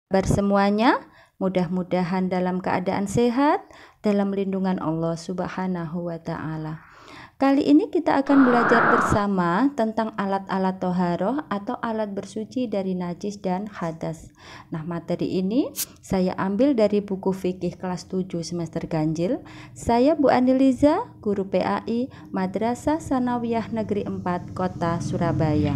Kabar semuanya, mudah-mudahan dalam keadaan sehat, dalam lindungan Allah Subhanahu wa Ta'ala. Kali ini kita akan belajar bersama tentang alat-alat toharoh atau alat bersuci dari najis dan hadas. Nah, materi ini saya ambil dari buku fikih kelas 7 semester ganjil. Saya Bu Aniliza, guru PAI Madrasah Sanawiyah Negeri 4 Kota Surabaya.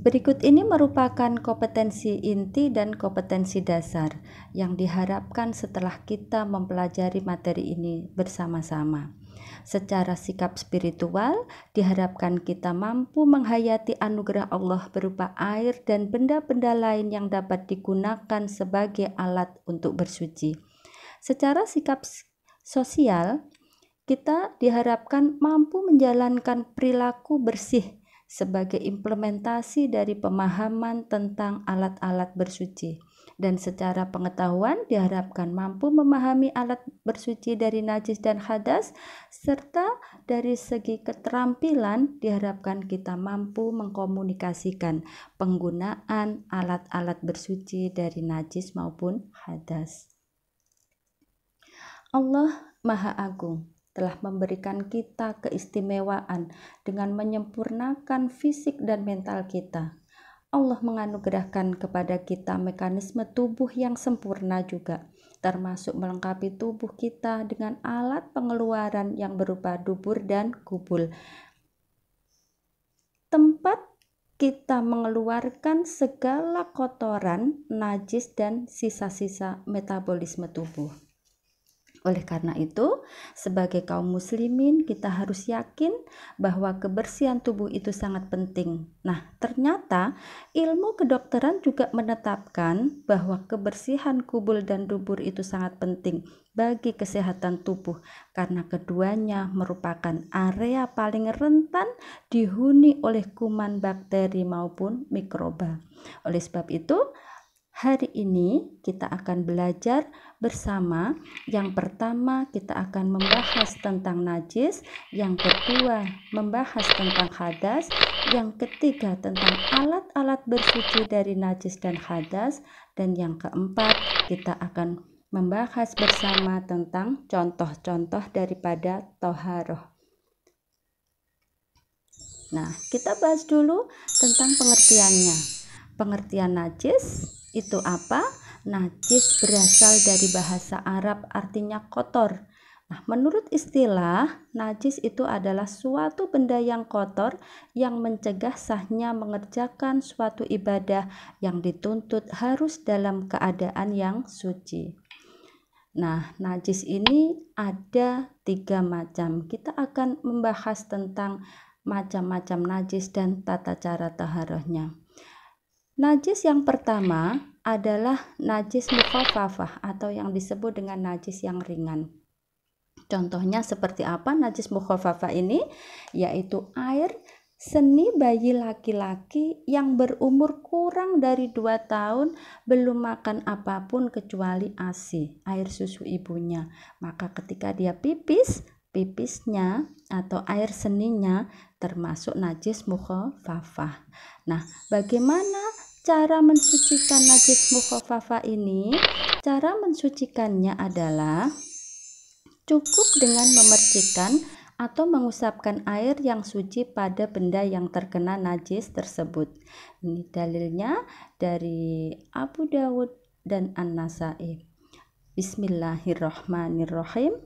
Berikut ini merupakan kompetensi inti dan kompetensi dasar yang diharapkan setelah kita mempelajari materi ini bersama-sama. Secara sikap spiritual, diharapkan kita mampu menghayati anugerah Allah berupa air dan benda-benda lain yang dapat digunakan sebagai alat untuk bersuci. Secara sikap sosial, kita diharapkan mampu menjalankan perilaku bersih sebagai implementasi dari pemahaman tentang alat-alat bersuci, dan secara pengetahuan diharapkan mampu memahami alat bersuci dari najis dan hadas, serta dari segi keterampilan diharapkan kita mampu mengkomunikasikan penggunaan alat-alat bersuci dari najis maupun hadas. Allah Maha Agung telah memberikan kita keistimewaan dengan menyempurnakan fisik dan mental kita. Allah menganugerahkan kepada kita mekanisme tubuh yang sempurna juga, termasuk melengkapi tubuh kita dengan alat pengeluaran yang berupa dubur dan kubul. Tempat kita mengeluarkan segala kotoran, najis, dan sisa-sisa metabolisme tubuh. Oleh karena itu, sebagai kaum muslimin kita harus yakin bahwa kebersihan tubuh itu sangat penting. Nah, ternyata ilmu kedokteran juga menetapkan bahwa kebersihan kubul dan dubur itu sangat penting bagi kesehatan tubuh karena keduanya merupakan area paling rentan dihuni oleh kuman, bakteri maupun mikroba. Oleh sebab itu, hari ini kita akan belajar bersama. Yang pertama kita akan membahas tentang najis, yang kedua membahas tentang hadas, yang ketiga tentang alat-alat bersuci dari najis dan hadas, dan yang keempat kita akan membahas bersama tentang contoh-contoh daripada toharoh. Nah, kita bahas dulu tentang pengertiannya. Pengertian najis itu apa? Najis berasal dari bahasa Arab, artinya kotor. Nah, menurut istilah, najis itu adalah suatu benda yang kotor yang mencegah sahnya mengerjakan suatu ibadah yang dituntut harus dalam keadaan yang suci. Nah, najis ini ada 3 macam. Kita akan membahas tentang macam-macam najis dan tata cara taharahnya. Najis yang pertama adalah najis mukhaffafah atau yang disebut dengan najis yang ringan. Contohnya seperti apa najis mukhaffafah ini? Yaitu air seni bayi laki-laki yang berumur kurang dari 2 tahun belum makan apapun kecuali ASI, air susu ibunya. Maka ketika dia pipisnya atau air seninya termasuk najis mukhaffafah. Nah, bagaimana cara mensucikan najis mukhaffafah ini? Cara mensucikannya adalah cukup dengan memercikkan atau mengusapkan air yang suci pada benda yang terkena najis tersebut. Ini dalilnya dari Abu Dawud dan An-Nasai. Bismillahirrahmanirrahim.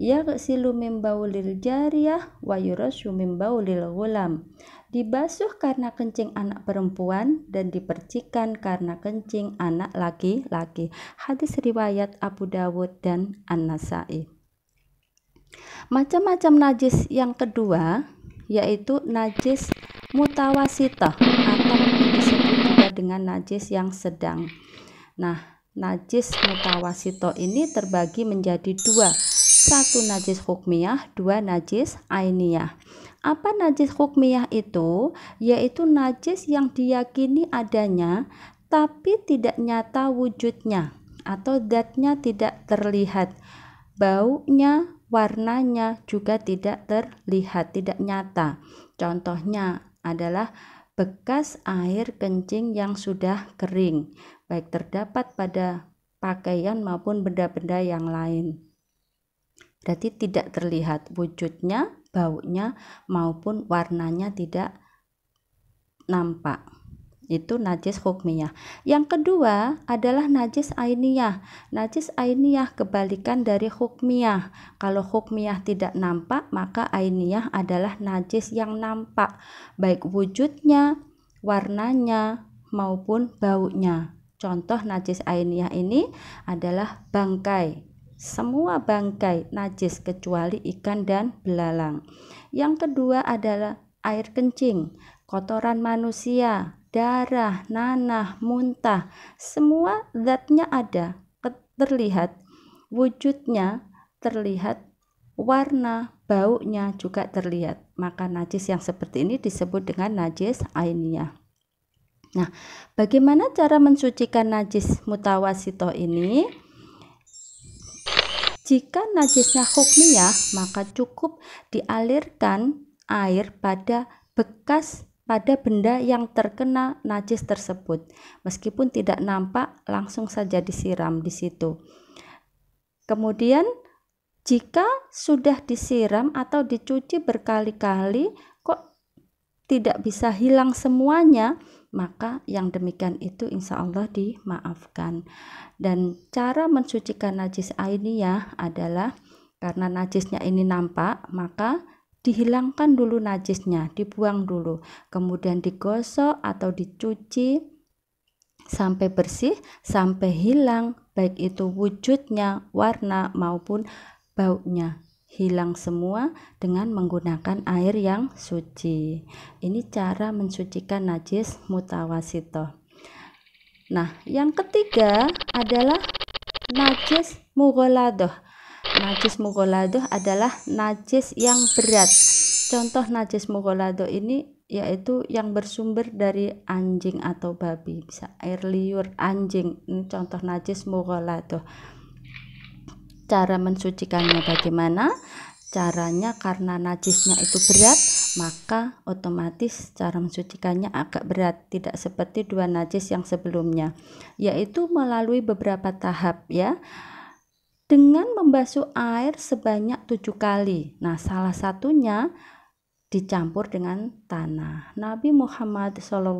Yaghsilu min baulil jariyah wa yurashu min baulil ghulam. Dibasuh karena kencing anak perempuan dan dipercikan karena kencing anak laki-laki. Hadis riwayat Abu Dawud dan An-Nasai. Macam-macam najis yang kedua yaitu najis mutawasithah atau disebut juga dengan najis yang sedang. Nah, najis mutawasithah ini terbagi menjadi 2. 1 najis hukmiyah, 2 najis ainiyah. Apa najis hukmiyah itu? Yaitu najis yang diyakini adanya tapi tidak nyata wujudnya atau zatnya tidak terlihat. Baunya, warnanya juga tidak terlihat, tidak nyata. Contohnya adalah bekas air kencing yang sudah kering, baik terdapat pada pakaian maupun benda-benda yang lain. Berarti tidak terlihat wujudnya, baunya maupun warnanya tidak nampak. Itu najis hukmiyah. Yang kedua adalah najis ainiyah. Najis ainiyah kebalikan dari hukmiyah. Kalau hukmiyah tidak nampak, maka ainiyah adalah najis yang nampak, baik wujudnya, warnanya maupun baunya. Contoh najis ainiyah ini adalah bangkai. Semua bangkai najis kecuali ikan dan belalang. Yang kedua adalah air kencing, kotoran manusia, darah, nanah, muntah, semua zatnya ada, terlihat wujudnya, terlihat warna, baunya juga terlihat. Maka najis yang seperti ini disebut dengan najis ainiyah. Nah, bagaimana cara mensucikan najis mutawasito ini? Jika najisnya hukmiyah, maka cukup dialirkan air pada benda yang terkena najis tersebut. Meskipun tidak nampak, langsung saja disiram di situ. Kemudian jika sudah disiram atau dicuci berkali-kali kok tidak bisa hilang semuanya, maka yang demikian itu insya Allah dimaafkan. Dan cara mensucikan najis ainiyah adalah karena najisnya ini nampak, maka dihilangkan dulu najisnya, dibuang dulu, kemudian digosok atau dicuci sampai bersih, sampai hilang, baik itu wujudnya, warna maupun baunya, hilang semua dengan menggunakan air yang suci. Ini cara mensucikan najis mutawasito. Nah, yang ketiga adalah najis mughaladoh. Najis mughaladoh adalah najis yang berat. Contoh najis mughaladoh ini yaitu yang bersumber dari anjing atau babi, bisa air liur anjing. Ini contoh najis mughaladoh. Cara mensucikannya bagaimana? Caranya karena najisnya itu berat, maka otomatis cara mensucikannya agak berat, tidak seperti dua najis yang sebelumnya, yaitu melalui beberapa tahap ya. Dengan membasuh air sebanyak 7 kali. Nah, salah satunya dicampur dengan tanah. Nabi Muhammad SAW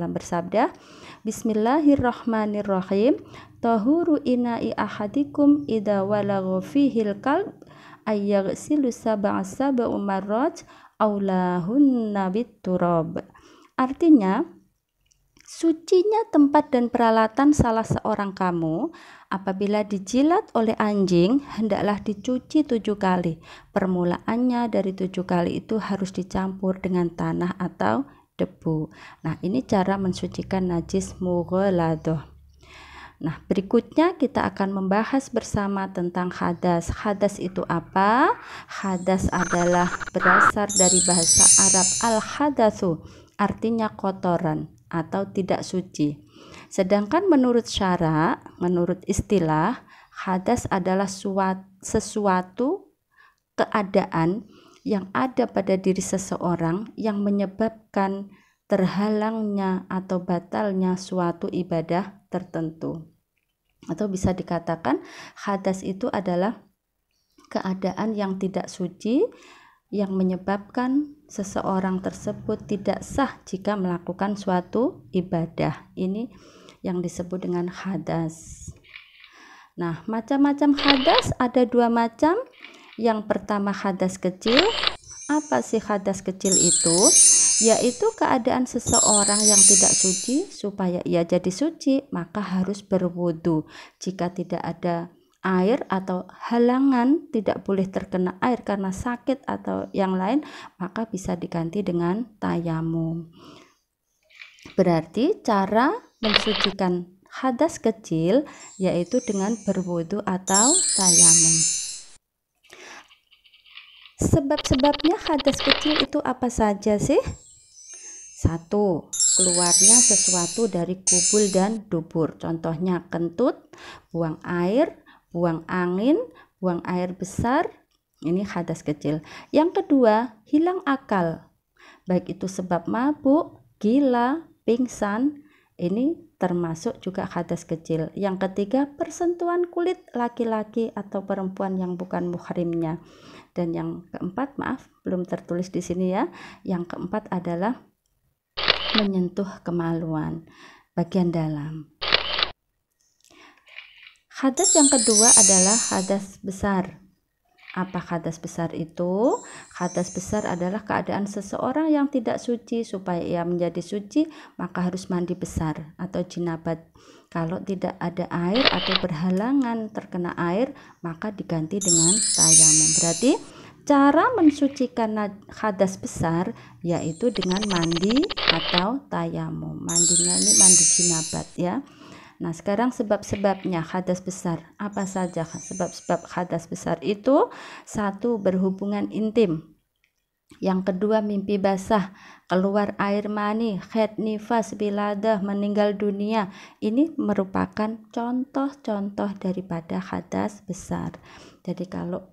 bersabda, Bismillahirrahmanirrahim, tahuru ina'i ahadikum idza walagha fihil kalb ayyaghsilu sab'a marrat aulahunna biturab. Artinya, sucinya tempat dan peralatan salah seorang kamu apabila dijilat oleh anjing, hendaklah dicuci 7 kali. Permulaannya dari 7 kali itu harus dicampur dengan tanah atau debu. Nah, ini cara mensucikan najis mughaladoh. Nah, berikutnya kita akan membahas bersama tentang hadas. Hadas itu apa? Hadas adalah berasal dari bahasa Arab al-hadatsu, artinya kotoran atau tidak suci. Sedangkan menurut syara, menurut istilah, hadas adalah sesuatu keadaan yang ada pada diri seseorang yang menyebabkan terhalangnya atau batalnya suatu ibadah tertentu. Atau bisa dikatakan hadas itu adalah keadaan yang tidak suci yang menyebabkan seseorang tersebut tidak sah jika melakukan suatu ibadah. Ini yang disebut dengan hadas. Nah, macam-macam hadas ada 2 macam. Yang pertama hadas kecil. Apa sih hadas kecil itu? Yaitu keadaan seseorang yang tidak suci, supaya ia jadi suci maka harus berwudu. Jika tidak ada air atau halangan, tidak boleh terkena air karena sakit atau yang lain, maka bisa diganti dengan tayamum. Berarti cara mensucikan hadas kecil yaitu dengan berwudu atau tayamum. Sebab-sebabnya hadas kecil itu apa saja sih? 1. Keluarnya sesuatu dari kubul dan dubur. Contohnya kentut, buang air, buang angin, buang air besar. Ini hadas kecil. Yang kedua, hilang akal. Baik itu sebab mabuk, gila, pingsan, ini termasuk juga hadas kecil. Yang ketiga, persentuhan kulit laki-laki atau perempuan yang bukan muhrimnya. Dan yang keempat, maaf belum tertulis di sini ya. Yang keempat adalah menyentuh kemaluan bagian dalam. Hadas yang kedua adalah hadas besar. Apa hadas besar itu? Hadas besar adalah keadaan seseorang yang tidak suci. Supaya ia menjadi suci, maka harus mandi besar atau jinabat. Kalau tidak ada air atau berhalangan terkena air, maka diganti dengan tayamum. Berarti cara mensucikan hadas besar yaitu dengan mandi atau tayamum. Mandinya ini mandi jinabat ya. Nah, sekarang sebab-sebabnya hadas besar. Apa saja sebab-sebab hadas besar itu? 1. Berhubungan intim. Yang kedua, mimpi basah, keluar air mani, haid, nifas, wiladah, meninggal dunia. Ini merupakan contoh-contoh daripada hadas besar. Jadi kalau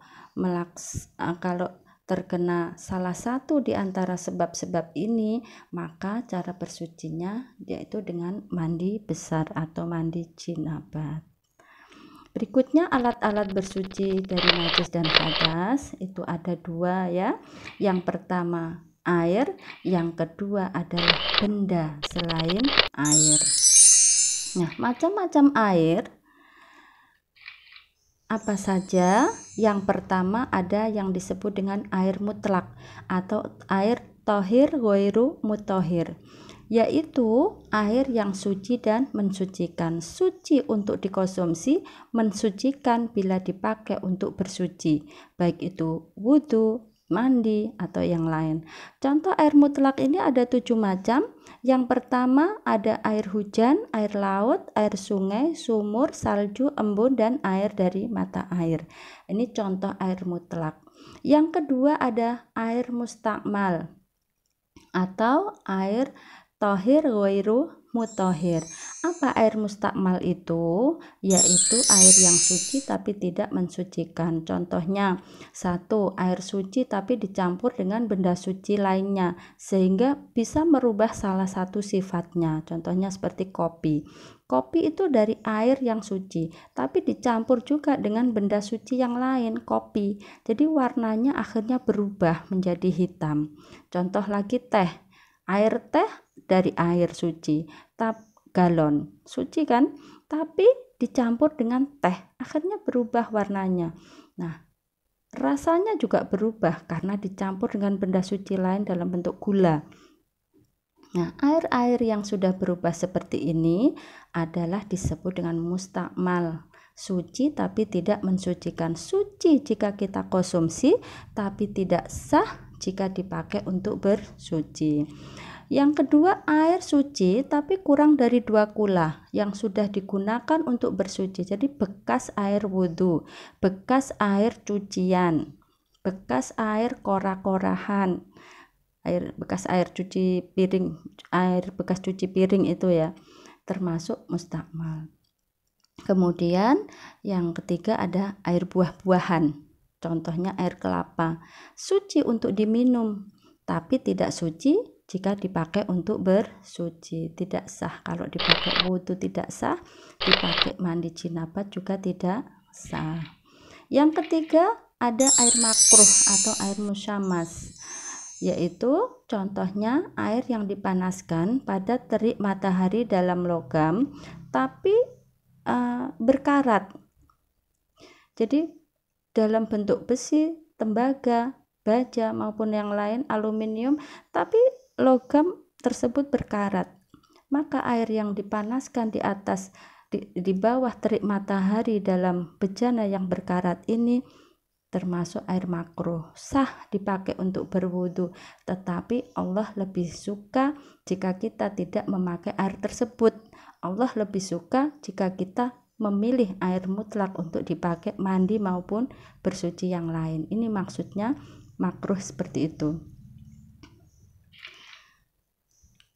terkena salah satu di antara sebab-sebab ini, maka cara bersucinya yaitu dengan mandi besar atau mandi jinabat. Berikutnya alat-alat bersuci dari najis dan hadas itu ada 2 ya. Yang pertama air, yang kedua adalah benda selain air. Nah, macam-macam air apa saja? Yang pertama ada yang disebut dengan air mutlak atau air tohir ghairu mutohir, yaitu air yang suci dan mensucikan. Suci untuk dikonsumsi, mensucikan bila dipakai untuk bersuci, baik itu wudhu, mandi, atau yang lain. Contoh air mutlak ini ada 7 macam. Yang pertama ada air hujan, air laut, air sungai, sumur, salju, embun, dan air dari mata air. Ini contoh air mutlak. Yang kedua ada air mustakmal atau air tohir ghairu mutohir. Apa air mustakmal itu? Yaitu air yang suci tapi tidak mensucikan. Contohnya 1. Air suci tapi dicampur dengan benda suci lainnya sehingga bisa merubah salah satu sifatnya. Contohnya seperti kopi. Kopi itu dari air yang suci tapi dicampur juga dengan benda suci yang lain, kopi. Jadi warnanya akhirnya berubah menjadi hitam. Contoh lagi teh. Air teh dari air suci, galon suci kan, tapi dicampur dengan teh akhirnya berubah warnanya. Nah, rasanya juga berubah karena dicampur dengan benda suci lain dalam bentuk gula. Nah, air-air yang sudah berubah seperti ini adalah disebut dengan mustakmal, suci tapi tidak mensucikan. Suci jika kita konsumsi tapi tidak sah jika dipakai untuk bersuci. Yang kedua, air suci tapi kurang dari 2 kula yang sudah digunakan untuk bersuci. Jadi bekas air wudhu, bekas air cucian, bekas air kora-korahan, bekas air cuci piring, air bekas cuci piring itu ya, termasuk mustakmal. Kemudian yang ketiga ada air buah-buahan. Contohnya air kelapa, suci untuk diminum tapi tidak suci jika dipakai untuk bersuci. Tidak sah kalau dipakai wudhu, tidak sah dipakai mandi jinabat juga tidak sah. Yang ketiga ada air makruh atau air musyamas, yaitu contohnya air yang dipanaskan pada terik matahari dalam logam tapi berkarat. Jadi dalam bentuk besi, tembaga, baja maupun yang lain, aluminium, tapi logam tersebut berkarat. Maka air yang dipanaskan di atas di bawah terik matahari dalam bejana yang berkarat ini termasuk air makruh, sah dipakai untuk berwudu, tetapi Allah lebih suka jika kita tidak memakai air tersebut. Allah lebih suka jika kita memilih air mutlak untuk dipakai mandi maupun bersuci yang lain. Ini maksudnya makruh seperti itu.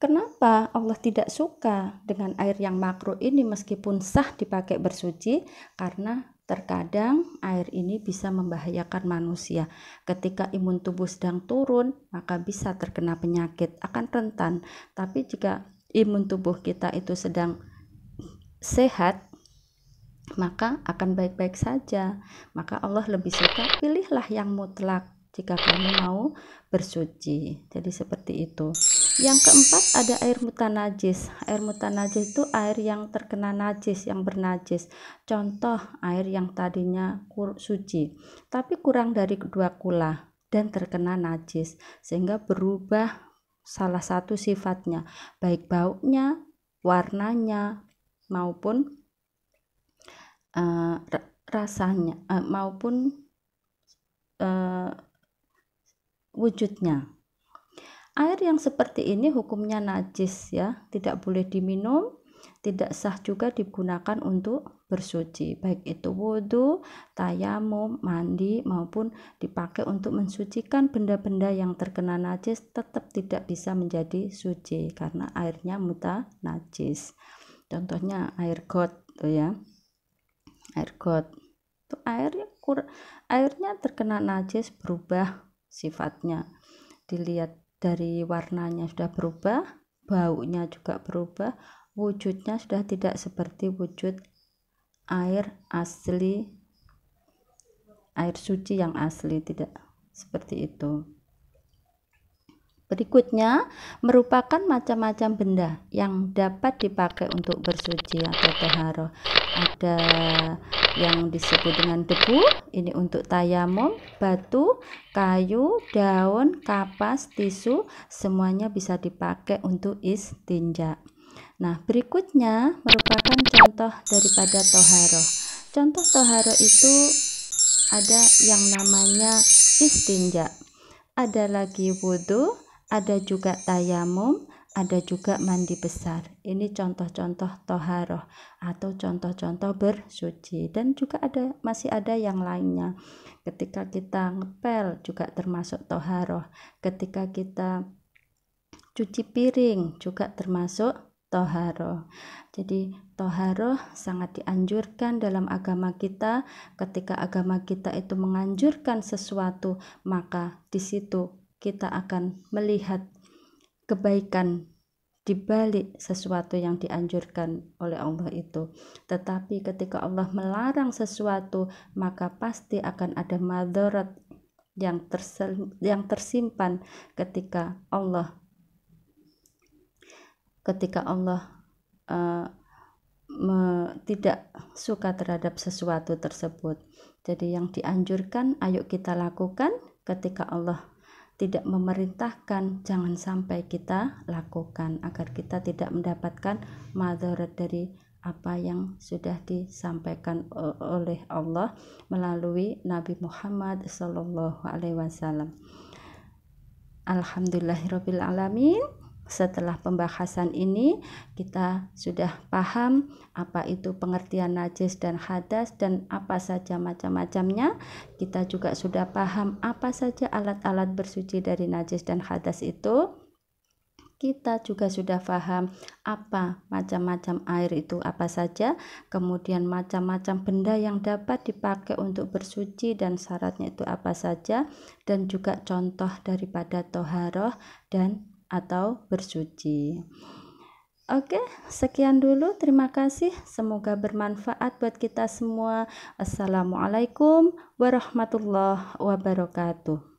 Kenapa Allah tidak suka dengan air yang makruh ini meskipun sah dipakai bersuci? Karena Terkadang air ini bisa membahayakan manusia. Ketika imun tubuh sedang turun, maka bisa terkena penyakit, akan rentan. Tapi jika imun tubuh kita itu sedang sehat, maka akan baik-baik saja. Maka Allah lebih suka pilihlah yang mutlak jika kamu mau bersuci. Jadi seperti itu. Yang keempat ada air mutanajis. Air mutanajis itu air yang terkena najis, yang bernajis. Contoh air yang tadinya suci, tapi kurang dari 2 kula dan terkena najis, sehingga berubah salah satu sifatnya, baik baunya, warnanya, maupun rasanya, maupun wujudnya. Air yang seperti ini hukumnya najis ya, tidak boleh diminum, tidak sah juga digunakan untuk bersuci, baik itu wudhu, tayamum, mandi, maupun dipakai untuk mensucikan benda-benda yang terkena najis, tetap tidak bisa menjadi suci karena airnya mutanajis. Contohnya air got tuh ya, air got itu airnya terkena najis, berubah sifatnya, dilihat dari warnanya sudah berubah, baunya juga berubah, wujudnya sudah tidak seperti wujud air asli, air suci yang asli, tidak seperti itu. Berikutnya merupakan macam-macam benda yang dapat dipakai untuk bersuci atau toharoh. Ada yang disebut dengan debu, ini untuk tayamum, batu, kayu, daun, kapas, tisu, semuanya bisa dipakai untuk istinja. Nah, berikutnya merupakan contoh daripada toharoh. Contoh toharoh itu ada yang namanya istinja, ada lagi wudhu, ada juga tayamum, ada juga mandi besar. Ini contoh-contoh toharoh atau contoh-contoh bersuci, dan juga masih ada yang lainnya. Ketika kita ngepel juga termasuk toharoh, ketika kita cuci piring juga termasuk toharoh. Jadi toharoh sangat dianjurkan dalam agama kita. Ketika agama kita itu menganjurkan sesuatu, maka di situ kita akan melihat kebaikan di balik sesuatu yang dianjurkan oleh Allah itu. Tetapi ketika Allah melarang sesuatu, maka pasti akan ada madarat yang tersimpan ketika Allah tidak suka terhadap sesuatu tersebut. Jadi yang dianjurkan ayo kita lakukan, ketika Allah tidak memerintahkan jangan sampai kita lakukan, agar kita tidak mendapatkan madarat dari apa yang sudah disampaikan oleh Allah melalui Nabi Muhammad SAW. Alhamdulillahirabbil alamin. Setelah pembahasan ini kita sudah paham apa itu pengertian najis dan hadas dan apa saja macam-macamnya. Kita juga sudah paham apa saja alat-alat bersuci dari najis dan hadas itu. Kita juga sudah paham apa macam-macam air itu apa saja, kemudian macam-macam benda yang dapat dipakai untuk bersuci dan syaratnya itu apa saja, dan juga contoh daripada toharoh dan atau bersuci. Oke, sekian dulu, terima kasih, semoga bermanfaat buat kita semua. Assalamualaikum warahmatullahi wabarakatuh.